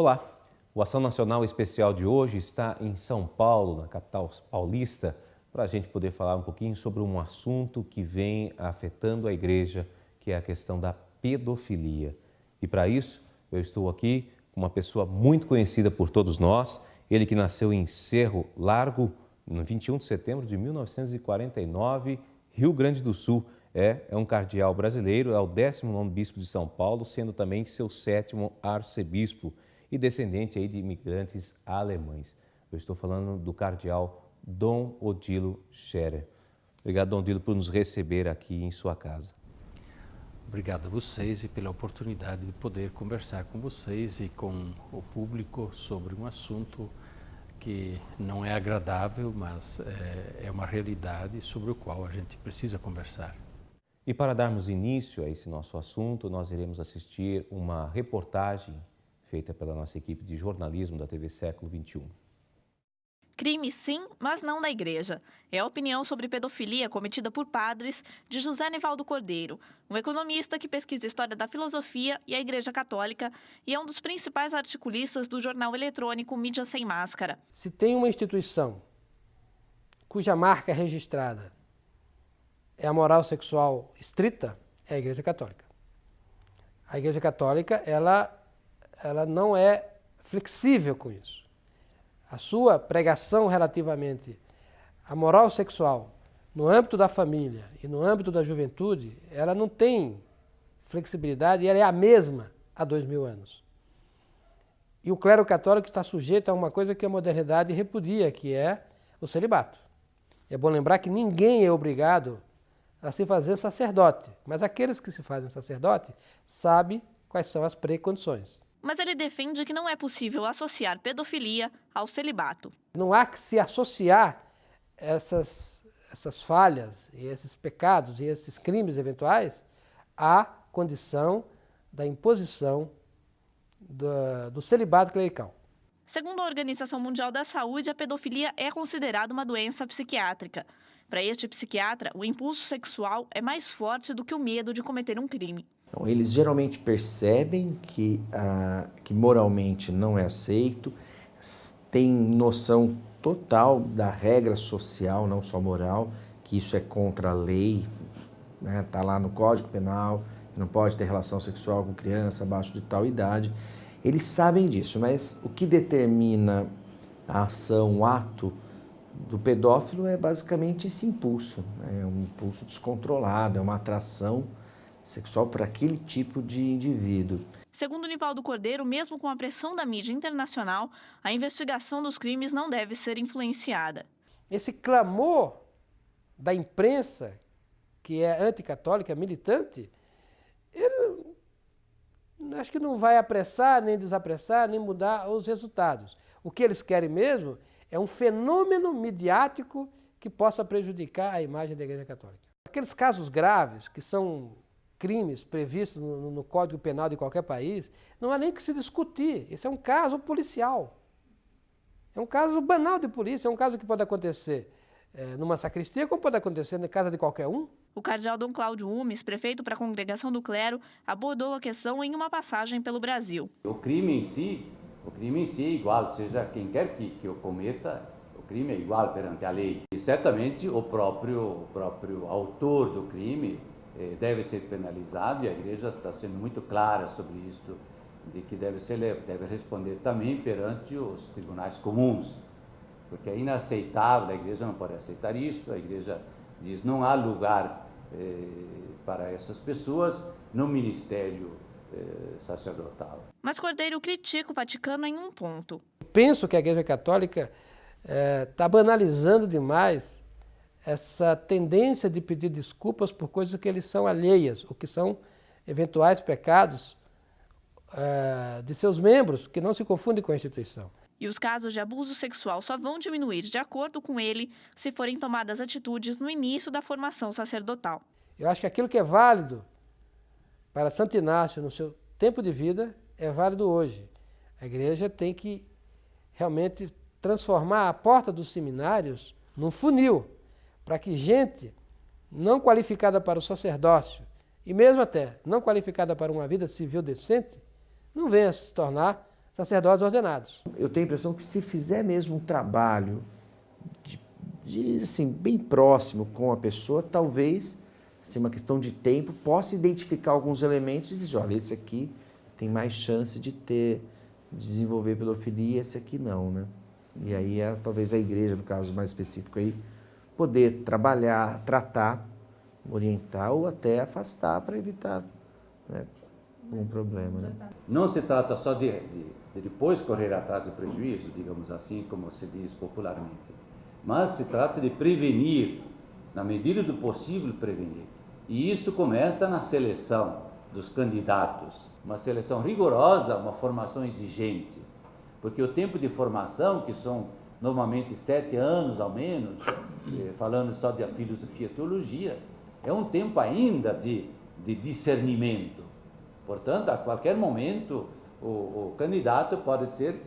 Olá, o Ação Nacional Especial de hoje está em São Paulo, na capital paulista, para a gente poder falar um pouquinho sobre um assunto que vem afetando a igreja, que é a questão da pedofilia. E para isso, eu estou aqui com uma pessoa muito conhecida por todos nós, ele que nasceu em Cerro Largo, no 21 de setembro de 1949, Rio Grande do Sul. É um cardeal brasileiro, é o 19º bispo de São Paulo, sendo também seu 7º arcebispo e descendente aí de imigrantes alemães. Eu estou falando do cardeal Dom Odilo Scherer. Obrigado, Dom Odilo, por nos receber aqui em sua casa. Obrigado a vocês e pela oportunidade de poder conversar com vocês e com o público sobre um assunto que não é agradável, mas é uma realidade sobre o qual a gente precisa conversar. E para darmos início a esse nosso assunto, nós iremos assistir uma reportagem feita pela nossa equipe de jornalismo da TV Século XXI. Crime sim, mas não na igreja. É a opinião sobre pedofilia cometida por padres de José Nivaldo Cordeiro, um economista que pesquisa a história da filosofia e a Igreja Católica e é um dos principais articulistas do jornal eletrônico Mídia Sem Máscara. Se tem uma instituição cuja marca registrada é a moral sexual estrita, é a Igreja Católica. A Igreja Católica, ela não é flexível com isso. A sua pregação relativamente à moral sexual no âmbito da família e no âmbito da juventude, ela não tem flexibilidade e ela é a mesma há 2000 anos. E o clero católico está sujeito a uma coisa que a modernidade repudia, que é o celibato. É bom lembrar que ninguém é obrigado a se fazer sacerdote, mas aqueles que se fazem sacerdote sabem quais são as precondições. Mas ele defende que não é possível associar pedofilia ao celibato. Não há que se associar essas falhas e esses pecados e esses crimes eventuais à condição da imposição do celibato clerical. Segundo a Organização Mundial da Saúde, a pedofilia é considerada uma doença psiquiátrica. Para este psiquiatra, o impulso sexual é mais forte do que o medo de cometer um crime. Então, eles geralmente percebem que moralmente não é aceito, têm noção total da regra social, não só moral, que isso é contra a lei, né? Tá lá no Código Penal, não pode ter relação sexual com criança abaixo de tal idade. Eles sabem disso, mas o que determina a ação, o ato do pedófilo é basicamente esse impulso, é um impulso descontrolado, é uma atração sexual para aquele tipo de indivíduo. Segundo Nivaldo Cordeiro, mesmo com a pressão da mídia internacional, a investigação dos crimes não deve ser influenciada. Esse clamor da imprensa, que é anticatólica, militante, ele acho que não vai apressar, nem desapressar, nem mudar os resultados. O que eles querem mesmo é um fenômeno midiático que possa prejudicar a imagem da Igreja Católica. Aqueles casos graves, que são crimes previstos no Código Penal de qualquer país, não há nem que se discutir. Esse é um caso policial. É um caso banal de polícia, é um caso que pode acontecer numa sacristia, como pode acontecer na casa de qualquer um. O cardeal Dom Cláudio Umes, prefeito para a Congregação do Clero, abordou a questão em uma passagem pelo Brasil. O crime em si é igual, seja quem quer que o cometa, o crime é igual perante a lei. E certamente o próprio autor do crime deve ser penalizado, e a Igreja está sendo muito clara sobre isto, de que deve responder também perante os tribunais comuns, porque é inaceitável, a Igreja não pode aceitar isto, a Igreja diz não há lugar para essas pessoas no ministério sacerdotal. Mas Cordeiro critica o Vaticano em um ponto. Penso que a Igreja Católica está banalizando demais essa tendência de pedir desculpas por coisas que eles são alheias, ou que são eventuais pecados de seus membros, que não se confundem com a instituição. E os casos de abuso sexual só vão diminuir, de acordo com ele, se forem tomadas atitudes no início da formação sacerdotal. Eu acho que aquilo que é válido para Santo Inácio no seu tempo de vida é válido hoje. A Igreja tem que realmente transformar a porta dos seminários num funil, para que gente não qualificada para o sacerdócio, e mesmo até não qualificada para uma vida civil decente, não venha se tornar sacerdotes ordenados. Eu tenho a impressão que se fizer mesmo um trabalho assim, bem próximo com a pessoa, talvez, se uma questão de tempo, possa identificar alguns elementos e dizer, olha, esse aqui tem mais chance de desenvolver pedofilia, esse aqui não, né? E aí, talvez a igreja, no caso mais específico aí, poder trabalhar, tratar, orientar ou até afastar para evitar, né, um problema, né? Não se trata só de depois correr atrás do prejuízo, digamos assim, como se diz popularmente, mas se trata de prevenir, na medida do possível prevenir. E isso começa na seleção dos candidatos, uma seleção rigorosa, uma formação exigente, porque o tempo de formação, que são normalmente 7 anos ao menos, falando só de filosofia e teologia, é um tempo ainda de discernimento. Portanto, a qualquer momento, o candidato pode ser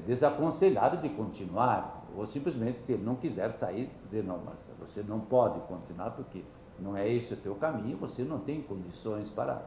desaconselhado de continuar, ou simplesmente, se ele não quiser sair, dizer, não, mas você não pode continuar porque não é esse o teu caminho, você não tem condições para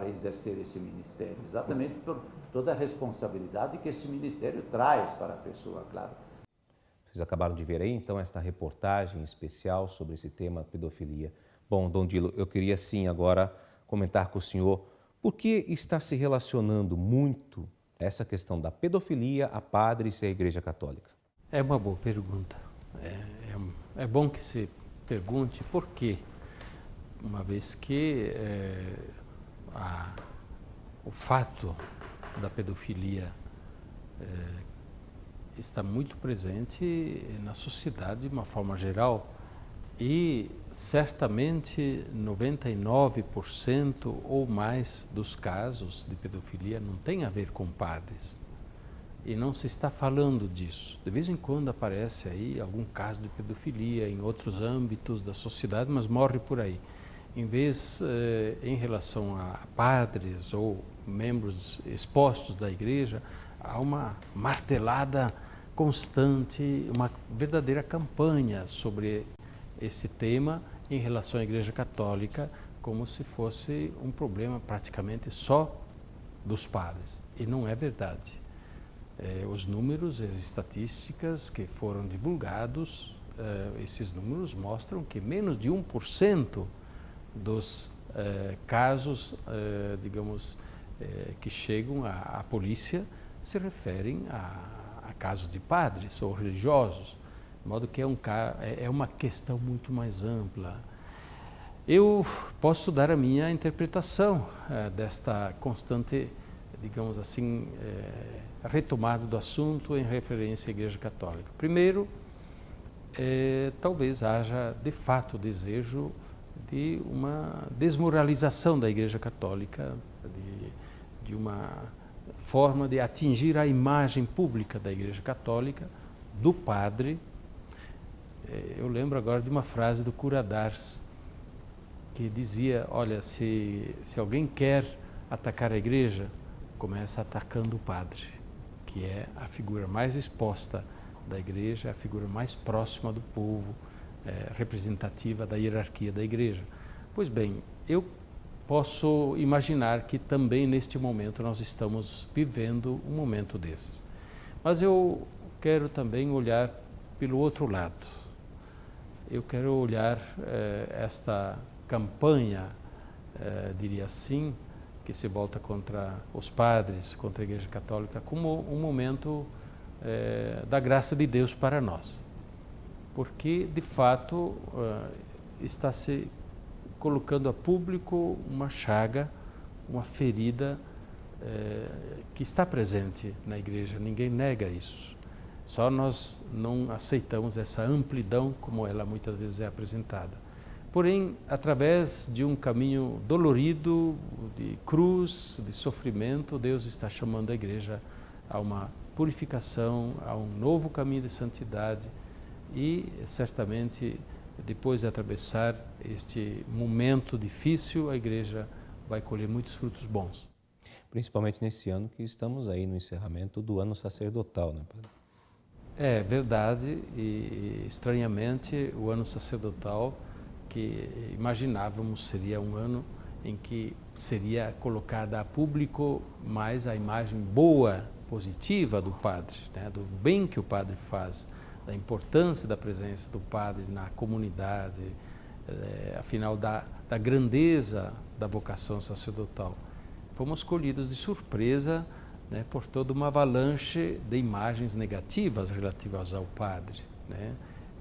exercer esse ministério, exatamente por toda a responsabilidade que esse ministério traz para a pessoa, claro. Vocês acabaram de ver aí, então, esta reportagem especial sobre esse tema pedofilia. Bom, Dom Dilo, eu queria, sim, agora comentar com o senhor por que está se relacionando muito essa questão da pedofilia a padres e a Igreja Católica. É uma boa pergunta. É bom que se pergunte por quê, uma vez que o fato da pedofilia está muito presente na sociedade de uma forma geral e certamente 99% ou mais dos casos de pedofilia não tem a ver com padres. E não se está falando disso. De vez em quando aparece aí algum caso de pedofilia em outros âmbitos da sociedade, mas morre por aí. Em vez, em relação a padres ou membros expostos da igreja, há uma martelada constante, uma verdadeira campanha sobre esse tema em relação à Igreja Católica, como se fosse um problema praticamente só dos padres. E não é verdade. Os números, as estatísticas que foram divulgados, esses números mostram que menos de 1% dos casos, digamos, que chegam à polícia se referem a casos de padres ou religiosos, de modo que é uma questão muito mais ampla. Eu posso dar a minha interpretação desta constante, digamos assim, retomada do assunto em referência à Igreja Católica. Primeiro, talvez haja de fato o desejo de uma desmoralização da Igreja Católica, de uma forma de atingir a imagem pública da Igreja Católica, do padre. Eu lembro agora de uma frase do Cura d'Ars, que dizia, olha, se alguém quer atacar a igreja, começa atacando o padre, que é a figura mais exposta da igreja, a figura mais próxima do povo, representativa da hierarquia da igreja. Pois bem, eu posso imaginar que também neste momento nós estamos vivendo um momento desses. Mas eu quero também olhar pelo outro lado. Eu quero olhar esta campanha, diria assim, que se volta contra os padres, contra a Igreja Católica, como um momento da graça de Deus para nós. Porque, de fato, está se colocando a público uma chaga, uma ferida que está presente na Igreja, ninguém nega isso. Só nós não aceitamos essa amplidão como ela muitas vezes é apresentada. Porém, através de um caminho dolorido, de cruz, de sofrimento, Deus está chamando a igreja a uma purificação, a um novo caminho de santidade e, certamente, depois de atravessar este momento difícil, a igreja vai colher muitos frutos bons. Principalmente nesse ano que estamos aí no encerramento do ano sacerdotal, né, padre? É verdade e, estranhamente, o ano sacerdotal que imaginávamos seria um ano em que seria colocada a público mais a imagem boa, positiva do padre, né? Do bem que o padre faz, da importância da presença do padre na comunidade, afinal da grandeza da vocação sacerdotal. Fomos colhidos de surpresa, né, por toda uma avalanche de imagens negativas relativas ao padre, né?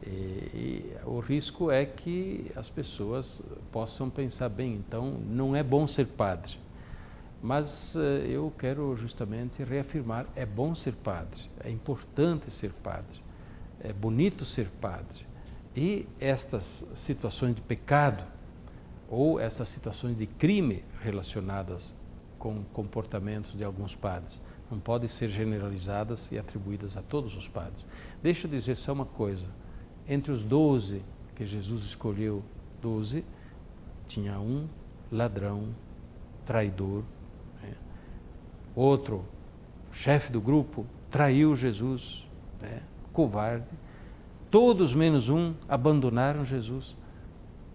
E o risco é que as pessoas possam pensar, bem, então não é bom ser padre. Mas eu quero justamente reafirmar, é bom ser padre, é importante ser padre, é bonito ser padre. E estas situações de pecado ou essas situações de crime relacionadas com comportamentos de alguns padres não podem ser generalizadas e atribuídas a todos os padres. Deixa eu dizer só uma coisa, entre os 12 que Jesus escolheu, 12, tinha um ladrão, traidor, né? Outro, chefe do grupo, traiu Jesus, né? Covarde. Todos menos um abandonaram Jesus.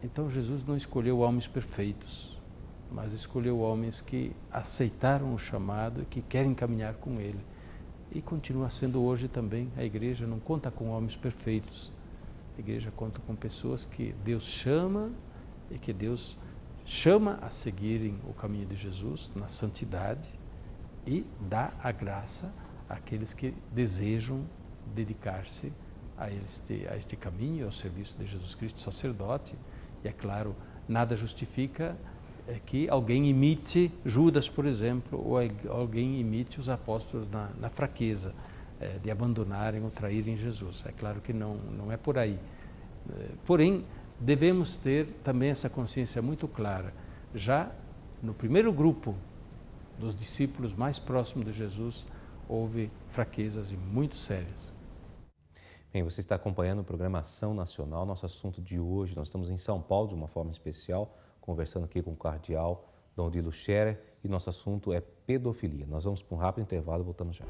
Então Jesus não escolheu homens perfeitos, mas escolheu homens que aceitaram o chamado e que querem caminhar com Ele. E continua sendo hoje também. A igreja não conta com homens perfeitos. A igreja conta com pessoas que Deus chama e que Deus chama a seguirem o caminho de Jesus na santidade e dá a graça àqueles que desejam dedicar-se a este caminho, ao serviço de Jesus Cristo, sacerdote. E é claro, nada justifica que alguém imite Judas, por exemplo, ou alguém imite os apóstolos na fraqueza de abandonarem ou traírem Jesus. É claro que não é por aí. Porém, devemos ter também essa consciência muito clara. Já no primeiro grupo dos discípulos mais próximos de Jesus, houve fraquezas e muito sérias. Bem, você está acompanhando o programa Ação Nacional. Nosso assunto de hoje, nós estamos em São Paulo de uma forma especial, conversando aqui com o cardeal Dom Odilo Scherer, e nosso assunto é pedofilia. Nós vamos para um rápido intervalo e voltamos já.